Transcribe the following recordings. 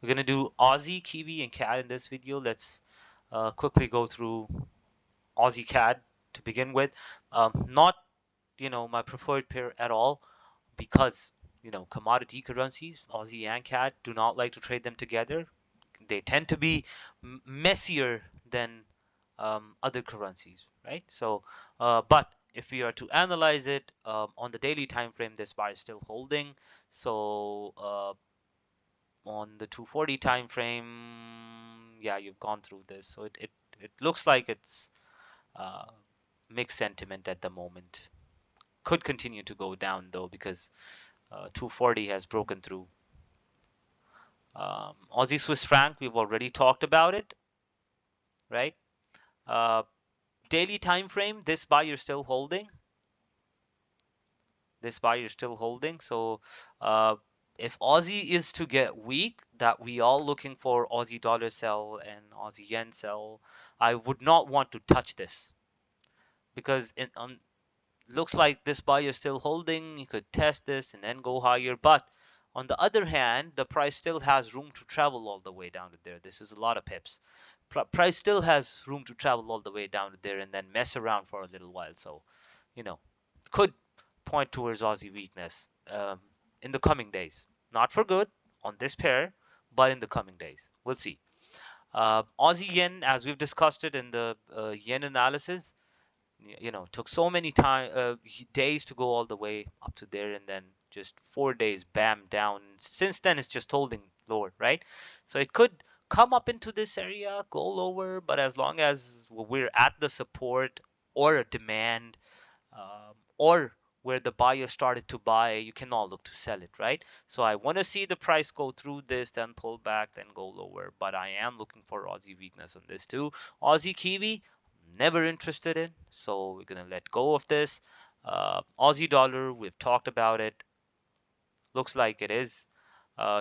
We're going to do Aussie, Kiwi, and CAD in this video. Let's quickly go through Aussie CAD to begin with. Not, my preferred pair at all because, commodity currencies, Aussie and CAD, do not like to trade them together. They tend to be messier than other currencies, right? So, but if we are to analyze it on the daily time frame, this bar is still holding. So on the 240 time frame, yeah, you've gone through this. So it looks like it's uh, mixed sentiment at the moment. Could continue to go down though because 240 has broken through. Aussie Swiss franc, we've already talked about it, right? Uh, daily time frame, this buy you're still holding. This buy you're still holding. So if Aussie is to get weak, that we all looking for Aussie dollar sell and Aussie yen sell, I would not want to touch this because it looks like this buy you're still holding. You could test this and then go higher, but on the other hand, the price still has room to travel all the way down to there. This is a lot of pips. Price still has room to travel all the way down to there and then mess around for a little while. So, could point towards Aussie weakness in the coming days. Not for good on this pair, but in the coming days. We'll see. Aussie yen, as we've discussed it in the yen analysis, took so many days to go all the way up to there, and then just 4 days, bam, down. Since then, it's just holding lower, right? So it could come up into this area, go lower, but as long as we're at the support or a demand, or where the buyer started to buy, you cannot look to sell it, right? So I want to see the price go through this, then pull back, then go lower. But I am looking for Aussie weakness on this too. Aussie Kiwi, never interested in, so we're gonna let go of this. Aussie dollar, we've talked about it. Looks like it is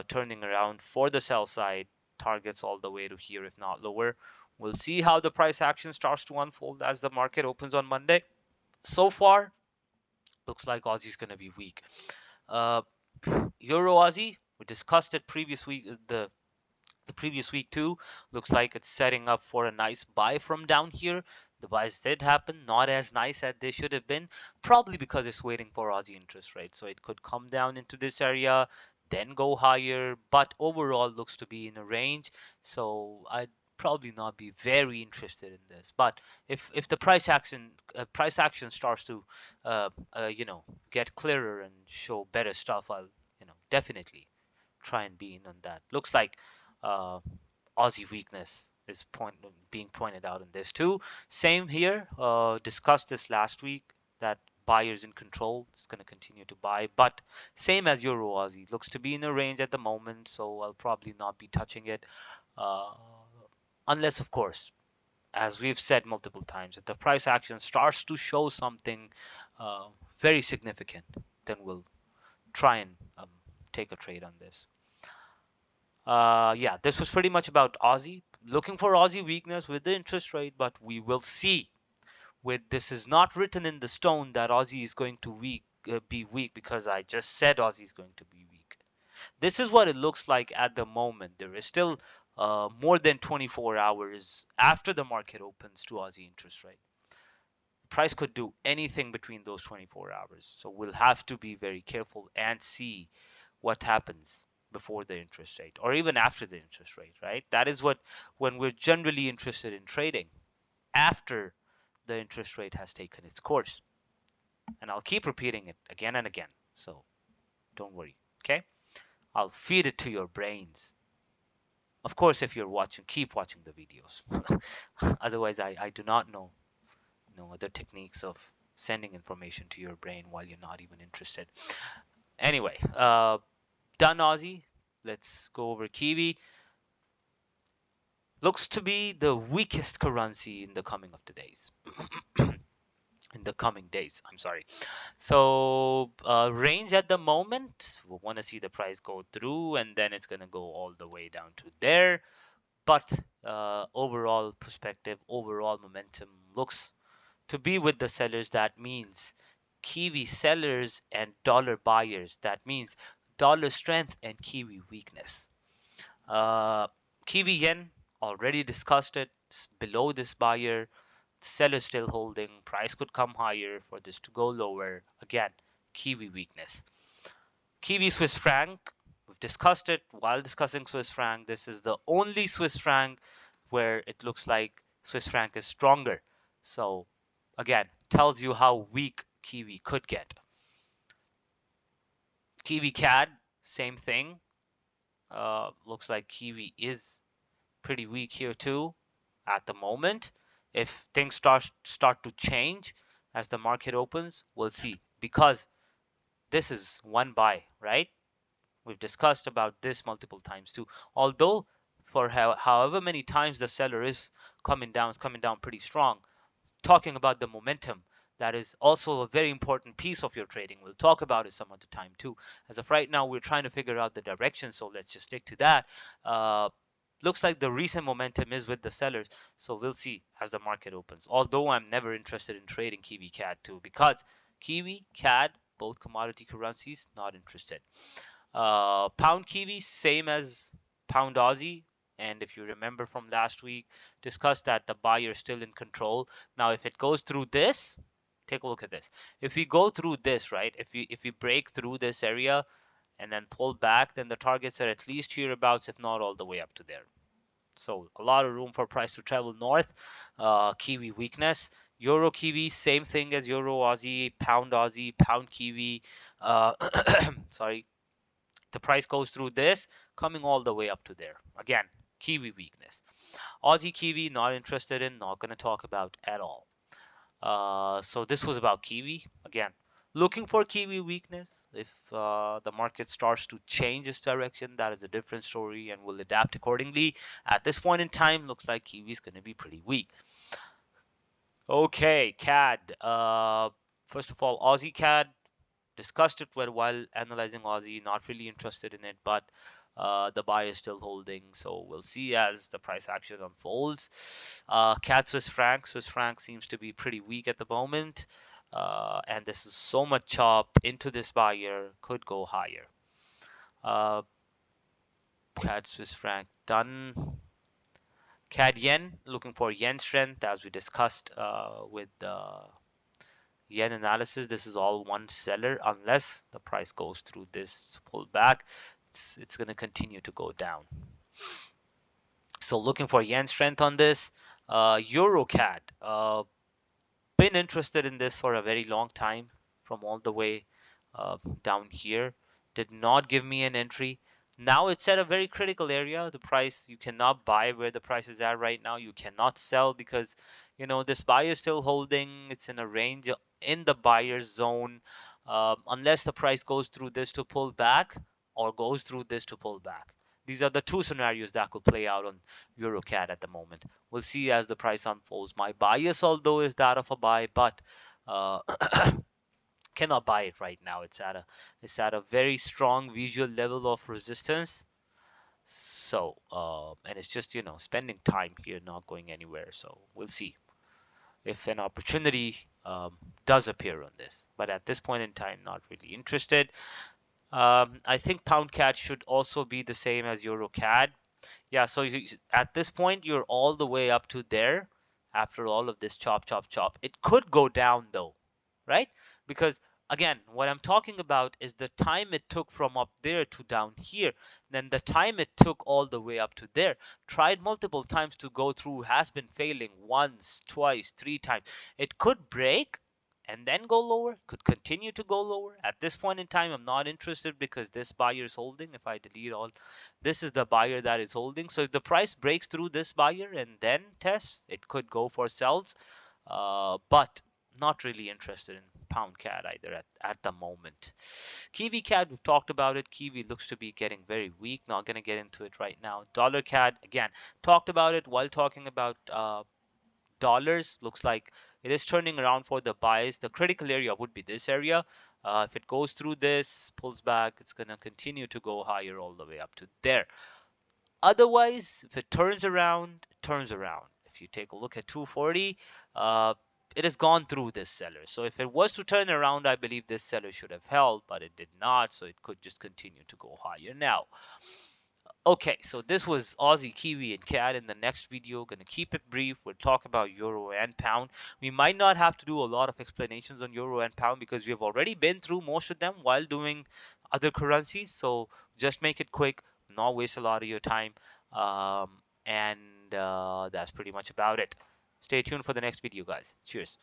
turning around for the sell side. Targets all the way to here, if not lower. We'll see how the price action starts to unfold as the market opens on Monday. So far, looks like Aussie's going to be weak. Uh, Euro Aussie, we discussed it previous week, the previous week too. Looks like it's setting up for a nice buy from down here. The buys did happen, not as nice as they should have been, probably because it's waiting for Aussie interest rate. So it could come down into this area, then go higher, but overall looks to be in a range. So I'd probably not be very interested in this. But if the price action starts to get clearer and show better stuff, I'll definitely try and be in on that. Looks like uh, Aussie weakness is being pointed out in this too. Same here. Discussed this last week that buyers in control is going to continue to buy, but same as Euro Aussie, looks to be in a range at the moment, so I'll probably not be touching it, uh, unless of course, as we've said multiple times, if the price action starts to show something very significant, then we'll try and take a trade on this. Yeah, this was pretty much about Aussie. Looking for Aussie weakness with the interest rate, but we will see. With this is not written in the stone that Aussie is going to be weak because I just said Aussie is going to be weak. This is what it looks like at the moment. There is still more than 24 hours after the market opens to Aussie interest rate. Price could do anything between those 24 hours. So we'll have to be very careful and see what happens before the interest rate or even after the interest rate, right? That is when we're generally interested in trading after the interest rate has taken its course. And I'll keep repeating it again and again. So don't worry, okay? I'll feed it to your brains. Of course, if you're watching, keep watching the videos. Otherwise, I do not know other techniques of sending information to your brain while you're not even interested. Anyway, done Aussie. Let's go over Kiwi. Looks to be the weakest currency in the coming of the days. In the coming days, I'm sorry. So range at the moment, we want to see the price go through and then it's going to go all the way down to there. But overall perspective, overall momentum looks to be with the sellers. That means Kiwi sellers and dollar buyers. That means dollar strength and Kiwi weakness. Uh, Kiwi yen, already discussed it. It's below this buyer. Seller still holding. Price could come higher for this to go lower. Again, Kiwi weakness. Kiwi Swiss franc. We've discussed it while discussing Swiss franc. This is the only Swiss franc where it looks like Swiss franc is stronger. So again, tells you how weak Kiwi could get. Kiwi CAD, same thing. Looks like Kiwi is pretty weak here too at the moment. If things start to change as the market opens, we'll see. Because this is one buy, right? We've discussed about this multiple times too. Although for however many times the seller is coming down, it's coming down pretty strong. Talking about the momentum, that is also a very important piece of your trading. We'll talk about it some other time too. As of right now, we're trying to figure out the direction, so let's just stick to that. Looks like the recent momentum is with the sellers, so we'll see as the market opens. Although I'm never interested in trading Kiwi CAD too, because Kiwi CAD, both commodity currencies, not interested. Pound Kiwi, same as Pound Aussie. And if you remember from last week, discussed that the buyer is still in control. Now, if it goes through this, take a look at this. If we go through this, right? If we break through this area and then pull back, then the targets are at least hereabouts, if not all the way up to there. So a lot of room for price to travel north. Kiwi weakness. Euro Kiwi, same thing as Euro Aussie, Pound Kiwi. Sorry, the price goes through this, coming all the way up to there. Again, Kiwi weakness. Aussie Kiwi, not interested in, not going to talk about at all. So this was about Kiwi. Again, looking for Kiwi weakness. If the market starts to change its direction, that is a different story and will adapt accordingly. At this point in time, looks like Kiwi is going to be pretty weak. Okay, CAD. First of all, Aussie CAD, discussed it while analyzing Aussie, not really interested in it, but the buy is still holding, so we'll see as the price action unfolds. CAD Swiss franc seems to be pretty weak at the moment, and this is so much chop into this buyer, could go higher. CAD Swiss franc done. CAD yen, looking for yen strength as we discussed with yen analysis. This is all one seller unless the price goes through this pull back. It's going to continue to go down. So looking for yen strength on this. Euro CAD, been interested in this for a very long time from all the way down here. Did not give me an entry. Now it's at a very critical area. The price, you cannot buy where the price is at right now. You cannot sell because, this buyer is still holding. It's in a range in the buyer's zone. Unless the price goes through this to pull back or goes through this to pull back. These are the two scenarios that could play out on EuroCAD at the moment. We'll see as the price unfolds. My bias, although, is that of a buy, but uh, cannot buy it right now. It's at a very strong visual level of resistance. So and it's just spending time here, not going anywhere. So we'll see if an opportunity does appear on this. But at this point in time, not really interested. I think Pound CAD should also be the same as Euro CAD. Yeah, so at this point, you're all the way up to there after all of this chop, chop, chop. It could go down though, right? Because again, what I'm talking about is the time it took from up there to down here, then the time it took all the way up to there. Tried multiple times to go through, has been failing once, twice, three times. It could break and then go lower, could continue to go lower. At this point in time, I'm not interested because this buyer is holding. If I delete all, this is the buyer that is holding. So if the price breaks through this buyer and then tests, it could go for sells. But not really interested in pound CAD either at the moment. Kiwi CAD, we've talked about it. Kiwi looks to be getting very weak. Not going to get into it right now. Dollar CAD, again, talked about it while talking about dollars. Looks like it is turning around for the buys. The critical area would be this area. If it goes through this, pulls back, it's going to continue to go higher all the way up to there. Otherwise, if it turns around, it turns around. If you take a look at 240, it has gone through this seller. So if it was to turn around, I believe this seller should have held, but it did not. So it could just continue to go higher now. Okay, so this was Aussie, Kiwi, and CAD. In the next video, gonna keep it brief. We'll talk about Euro and Pound. We might not have to do a lot of explanations on Euro and Pound because we've already been through most of them while doing other currencies. So just make it quick, not waste a lot of your time. And that's pretty much about it. Stay tuned for the next video, guys. Cheers.